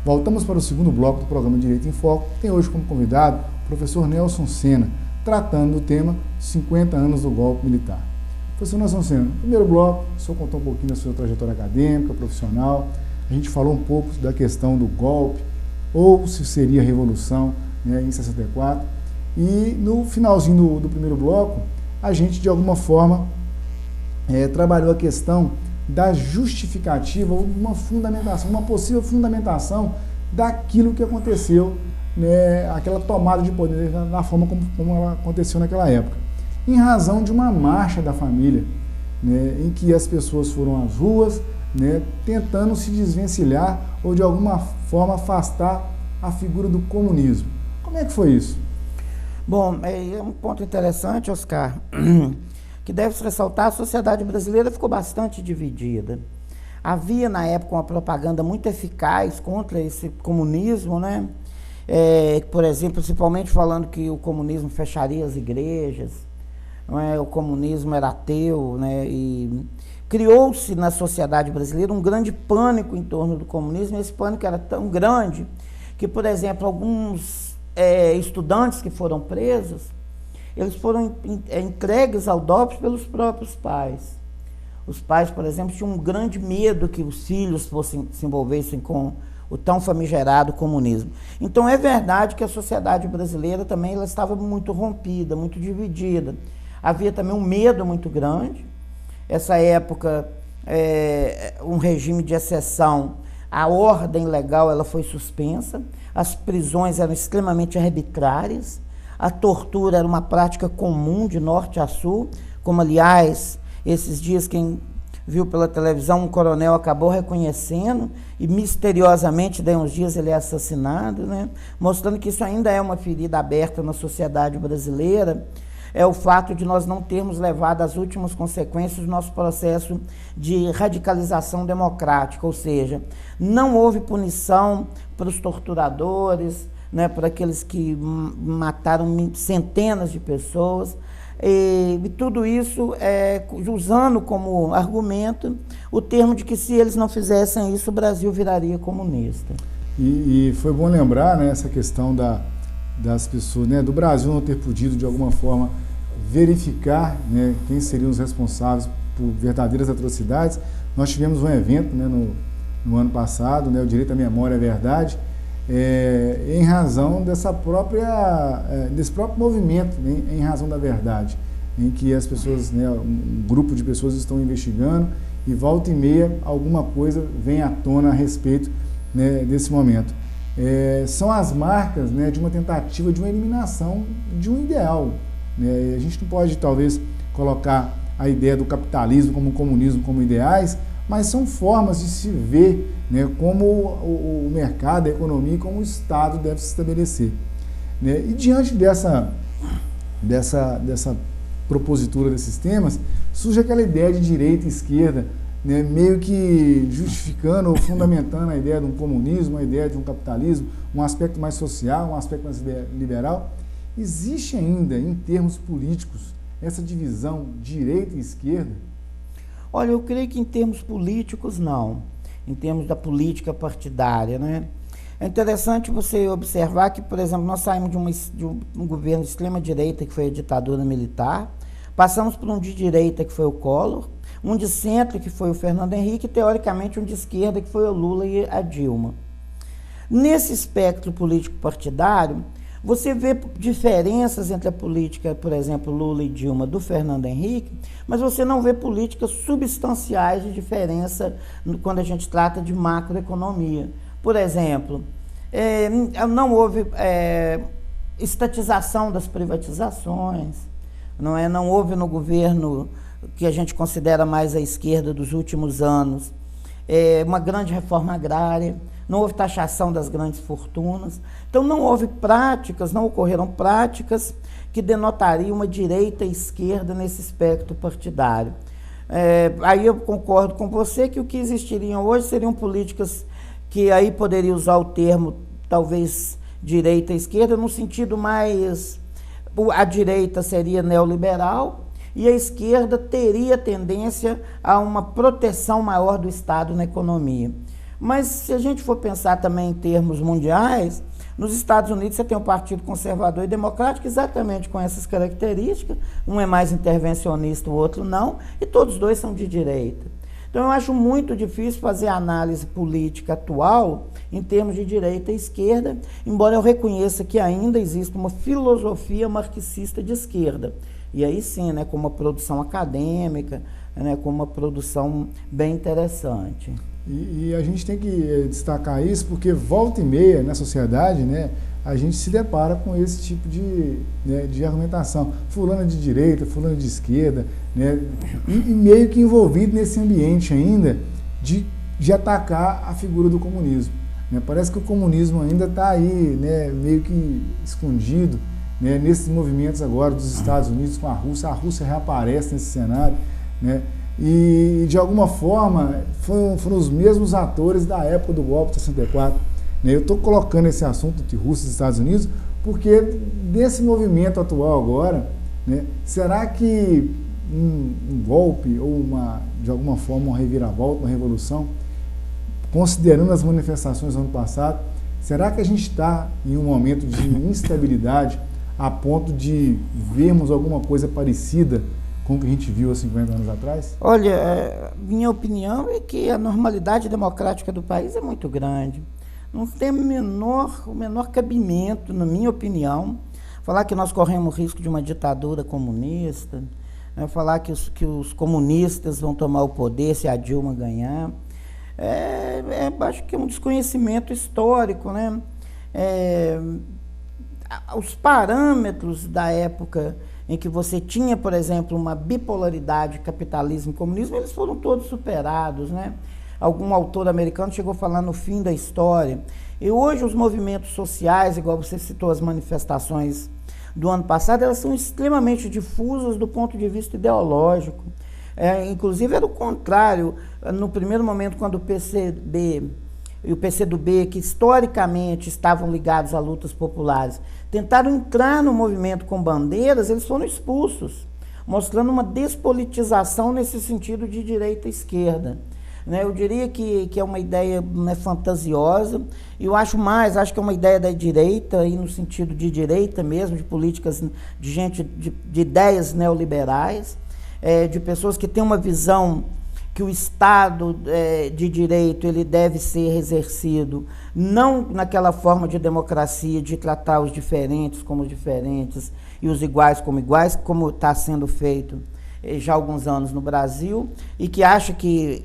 Voltamos para o segundo bloco do programa Direito em Foco, que tem hoje como convidado o professor Nelson Sena, tratando do tema 50 anos do golpe militar. Professor Nelson Sena, no primeiro bloco, o senhor contou um pouquinho da sua trajetória acadêmica, profissional, a gente falou um pouco da questão do golpe, ou se seria a revolução, né, em 64, e no finalzinho do primeiro bloco, a gente de alguma forma trabalhou a questão da justificativa, ou uma fundamentação, uma possível fundamentação daquilo que aconteceu, né, aquela tomada de poder na forma como ela aconteceu naquela época, em razão de uma marcha da família, né, em que as pessoas foram às ruas, né, tentando se desvencilhar ou de alguma forma afastar a figura do comunismo. Como é que foi isso? Bom, é um ponto interessante, Oscar, que deve-se ressaltar. A sociedade brasileira ficou bastante dividida. Havia, na época, uma propaganda muito eficaz contra esse comunismo, né? Por exemplo, principalmente falando que o comunismo fecharia as igrejas, não é? O comunismo era ateu, né? E criou-se na sociedade brasileira um grande pânico em torno do comunismo, e esse pânico era tão grande que, por exemplo, alguns estudantes que foram presos, eles foram entregues ao DOPS pelos próprios pais. Os pais, por exemplo, tinham um grande medo que os filhos se envolvessem com o tão famigerado comunismo. Então, é verdade que a sociedade brasileira também ela estava muito rompida, muito dividida. Havia também um medo muito grande. Essa época, um regime de exceção, a ordem legal ela foi suspensa, as prisões eram extremamente arbitrárias, a tortura era uma prática comum de norte a sul, como, aliás, esses dias quem viu pela televisão, um coronel acabou reconhecendo e misteriosamente, daí uns dias ele é assassinado, né? Mostrando que isso ainda é uma ferida aberta na sociedade brasileira. É o fato de nós não termos levado às últimas consequências do nosso processo de radicalização democrática, ou seja, não houve punição para os torturadores, né, para aqueles que mataram centenas de pessoas, e tudo isso usando como argumento o termo de que se eles não fizessem isso, o Brasil viraria comunista. E foi bom lembrar, né, essa questão das pessoas, né, do Brasil não ter podido, de alguma forma, verificar, né, quem seriam os responsáveis por verdadeiras atrocidades. Nós tivemos um evento, né, no ano passado, né, o Direito à Memória é Verdade, em razão desse próprio movimento, né, em razão da verdade, em que as pessoas, né, um grupo de pessoas estão investigando e volta e meia alguma coisa vem à tona a respeito, né, desse momento. São as marcas, né, de uma tentativa de uma eliminação de um ideal, né? A gente não pode, talvez, colocar a ideia do capitalismo como o comunismo como ideais, mas são formas de se ver, né, como o mercado, a economia, como o Estado deve se estabelecer, né? E diante dessa propositura desses temas, surge aquela ideia de direita e esquerda, né, meio que justificando ou fundamentando a ideia de um comunismo, a ideia de um capitalismo, um aspecto mais social, um aspecto mais liberal. Existe ainda, em termos políticos, essa divisão direita e esquerda? Olha, eu creio que em termos políticos, não. Em termos da política partidária, né? É interessante você observar que, por exemplo, nós saímos de um governo de extrema-direita, que foi a ditadura militar, passamos por um de direita, que foi o Collor, um de centro, que foi o Fernando Henrique, e, teoricamente, um de esquerda, que foi o Lula e a Dilma. Nesse espectro político partidário, você vê diferenças entre a política, por exemplo, Lula e Dilma, do Fernando Henrique, mas você não vê políticas substanciais de diferença quando a gente trata de macroeconomia. Por exemplo, não houve estatização das privatizações, não houve no governo que a gente considera mais à esquerda dos últimos anos, uma grande reforma agrária, não houve taxação das grandes fortunas. Então não ocorreram práticas que denotariam uma direita e esquerda nesse espectro partidário. Aí eu concordo com você que o que existiriam hoje seriam políticas que aí poderia usar o termo, talvez, direita e esquerda, no sentido mais... A direita seria neoliberal e a esquerda teria tendência a uma proteção maior do Estado na economia. Mas se a gente for pensar também em termos mundiais, nos Estados Unidos você tem um partido conservador e democrático exatamente com essas características, um é mais intervencionista, o outro não, e todos os dois são de direita. Então eu acho muito difícil fazer análise política atual em termos de direita e esquerda, embora eu reconheça que ainda existe uma filosofia marxista de esquerda. E aí sim, né, com uma produção acadêmica, né, com uma produção bem interessante. E a gente tem que destacar isso porque volta e meia na sociedade, né, a gente se depara com esse tipo de argumentação. Fulano é de direita, fulano é de esquerda, né, e meio que envolvido nesse ambiente ainda de atacar a figura do comunismo. Né. Parece que o comunismo ainda está aí, né, meio que escondido, né, nesses movimentos agora dos Estados Unidos com a Rússia reaparece nesse cenário, né, e de alguma forma foram os mesmos atores da época do golpe de 64. Né. Eu estou colocando esse assunto de Rússia e Estados Unidos porque desse movimento atual agora, né, será que um golpe ou de alguma forma uma reviravolta, uma revolução, considerando as manifestações do ano passado, será que a gente está em um momento de instabilidade a ponto de vermos alguma coisa parecida com o que a gente viu há 50 anos atrás? Olha, minha opinião é que a normalidade democrática do país é muito grande. Não tem o menor cabimento, na minha opinião, falar que nós corremos risco de uma ditadura comunista, né, falar que os comunistas vão tomar o poder se a Dilma ganhar. Acho que é um desconhecimento histórico, né? Os parâmetros da época em que você tinha, por exemplo, uma bipolaridade, capitalismo e comunismo, eles foram todos superados, né? Algum autor americano chegou a falar no fim da história. E hoje os movimentos sociais, igual você citou as manifestações do ano passado, elas são extremamente difusas do ponto de vista ideológico. Inclusive era o contrário. No primeiro momento, quando o PCB e o PCdoB, que historicamente estavam ligados a lutas populares, tentaram entrar no movimento com bandeiras, eles foram expulsos, mostrando uma despolitização nesse sentido de direita e esquerda. Né? Eu diria que é uma ideia, né, fantasiosa, e eu acho que é uma ideia da direita, aí no sentido de direita mesmo, de políticas de gente, de ideias neoliberais, de pessoas que têm uma visão que o Estado de direito ele deve ser exercido não naquela forma de democracia, de tratar os diferentes como diferentes e os iguais, como está sendo feito já há alguns anos no Brasil, e que acha que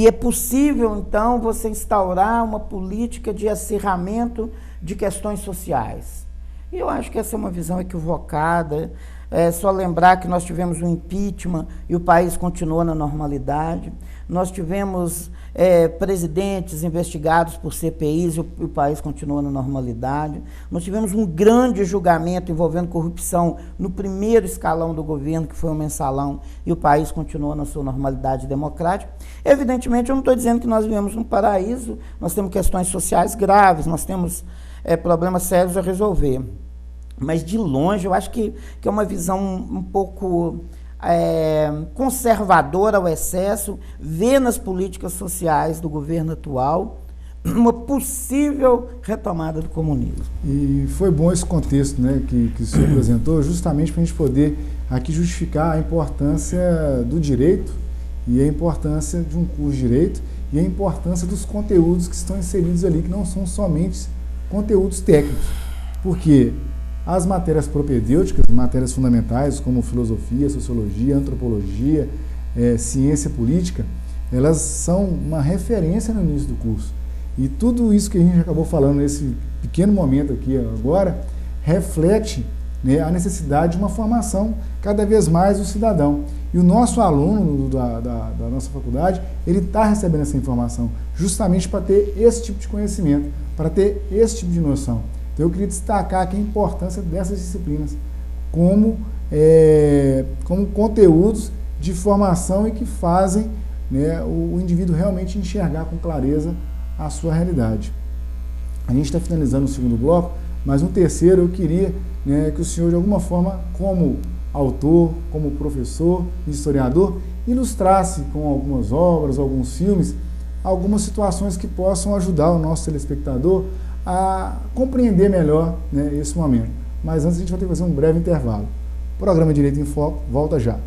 é possível, então, você instaurar uma política de acirramento de questões sociais. E eu acho que essa é uma visão equivocada. É só lembrar que nós tivemos um impeachment e o país continuou na normalidade. Nós tivemos presidentes investigados por CPIs e o país continuou na normalidade. Nós tivemos um grande julgamento envolvendo corrupção no primeiro escalão do governo, que foi o mensalão, e o país continuou na sua normalidade democrática. Evidentemente, eu não estou dizendo que nós vivemos num paraíso, nós temos questões sociais graves, nós temos problemas sérios a resolver. Mas, de longe, eu acho que é uma visão um pouco conservadora ao excesso, ver nas políticas sociais do governo atual uma possível retomada do comunismo. E foi bom esse contexto, né, que o senhor apresentou, justamente para a gente poder aqui justificar a importância do direito e a importância de um curso de direito e a importância dos conteúdos que estão inseridos ali, que não são somente conteúdos técnicos. Porque as matérias propedêuticas, matérias fundamentais como filosofia, sociologia, antropologia, ciência política, elas são uma referência no início do curso. E tudo isso que a gente acabou falando nesse pequeno momento aqui agora, reflete, né, a necessidade de uma formação cada vez mais do cidadão. E o nosso aluno da nossa faculdade, ele está recebendo essa informação justamente para ter esse tipo de conhecimento, para ter esse tipo de noção. Então eu queria destacar aqui a importância dessas disciplinas como conteúdos de formação e que fazem, né, o indivíduo realmente enxergar com clareza a sua realidade. A gente está finalizando o segundo bloco, mas no terceiro eu queria, né, que o senhor, de alguma forma, como autor, como professor, historiador, ilustrasse com algumas obras, alguns filmes, algumas situações que possam ajudar o nosso telespectador a compreender melhor, né, esse momento. Mas antes a gente vai ter que fazer um breve intervalo. O programa Direito em Foco volta já.